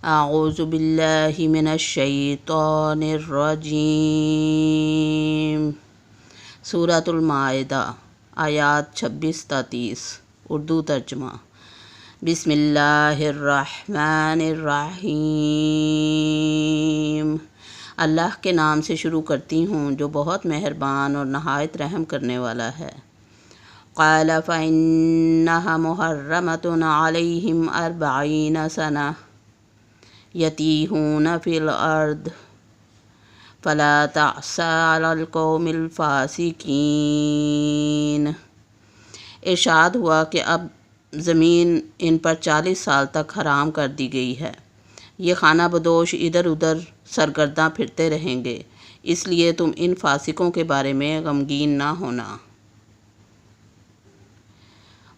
اعوذ باللہ من الشیطان الرجیم۔ سورۃ المائدہ، آیات 26 تا 30، اردو ترجمہ۔ بسم اللہ الرحمن الرحیم۔ اللہ کے نام سے شروع کرتی ہوں جو بہت مہربان اور نہایت رحم کرنے والا ہے۔ قال فإنها محرمۃ علیہم 40 سنہ یتیہون فی الارض فلا تعس علی القوم الفاسقین۔ ارشاد ہوا کہ اب زمین ان پر 40 سال تک حرام کر دی گئی ہے، یہ خانہ بدوش ادھر ادھر سرگرداں پھرتے رہیں گے، اس لیے تم ان فاسقوں کے بارے میں غمگین نہ ہونا۔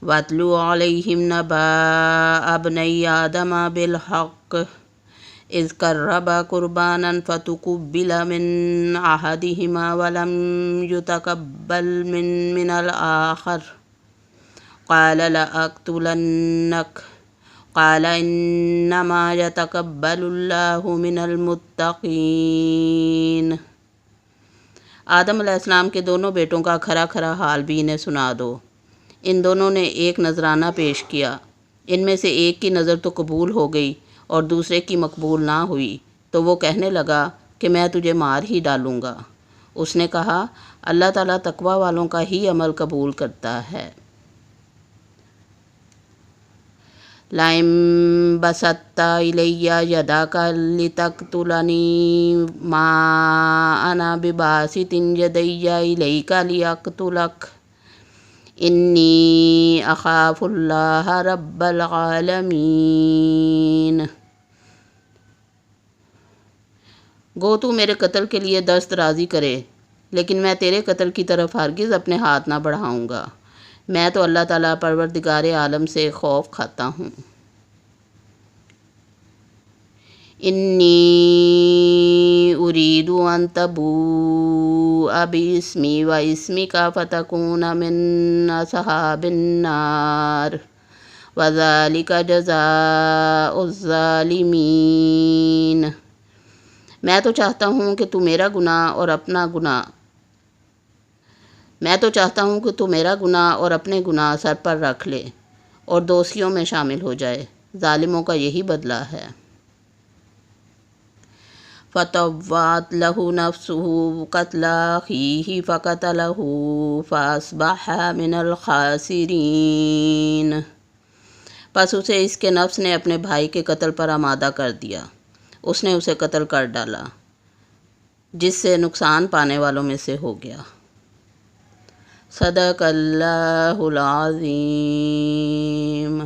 وَاتْلُ عَلَيْهِمْ نَبَأَ ابْنَيْ آدَمَ بِالْحَقِّ إِذْ قَرَّبَا قُرْبَانًا فَتُقُبِّلَ مِنْ أَحَدِهِمَا وَلَمْ يُتَقَبَّلْ مِنْ الْآخَرِ قَالَ لَأَقْتُلَنَّكَ قَالَ إِنَّمَا يَتَقَبَّلُ اللَّهُ مِنَ الْمُتَّقِينَ۔ آدم علیہ السلام کے دونوں بیٹوں کا کھرا کھرا حال بھی انہیں سنا دو۔ ان دونوں نے ایک نذرانہ پیش کیا، ان میں سے ایک کی نظر تو قبول ہو گئی اور دوسرے کی مقبول نہ ہوئی، تو وہ کہنے لگا کہ میں تجھے مار ہی ڈالوں گا۔ اس نے کہا اللہ تعالیٰ تقوی والوں کا ہی عمل قبول کرتا ہے۔ لَئِن بَسَطتَ إِلَيَّ يَدَكَ لِتَقْتُلَنِي مَا أَنَا بِبَاسِطٍ يَدَيَّ إِلَيْكَ لِأَقْتُلَكَ إِنِّي أَخَافُ اللَّهَ رَبَّ الْعَالَمِينَ۔ گو تو میرے قتل کے لیے دست درازی کرے، لیکن میں تیرے قتل کی طرف ہرگز اپنے ہاتھ نہ بڑھاؤں گا، میں تو اللہ تعالیٰ پروردگار عالم سے خوف کھاتا ہوں۔ انی اريد ان تبوء باسمی واسمک فتکون من اصحاب النار وذلک جزاء الظالمین۔ میں تو چاہتا ہوں کہ تو میرا گناہ اور اپنے گناہ سر پر رکھ لے اور دوزخیوں میں شامل ہو جائے، ظالموں کا یہی بدلہ ہے۔ فَطَوَّعَتْ لَهُ نَفْسُهُ قَتْلَ أَخِيهِ فَقَتَلَهُ فَأَصْبَحَ مِنَ الْخَاسِرِينَ۔ پس اسے اس کے نفس نے اپنے بھائی کے قتل پر آمادہ کر دیا، اس نے اسے قتل کر ڈالا، جس سے نقصان پانے والوں میں سے ہو گیا۔ صدق اللہ العظیم۔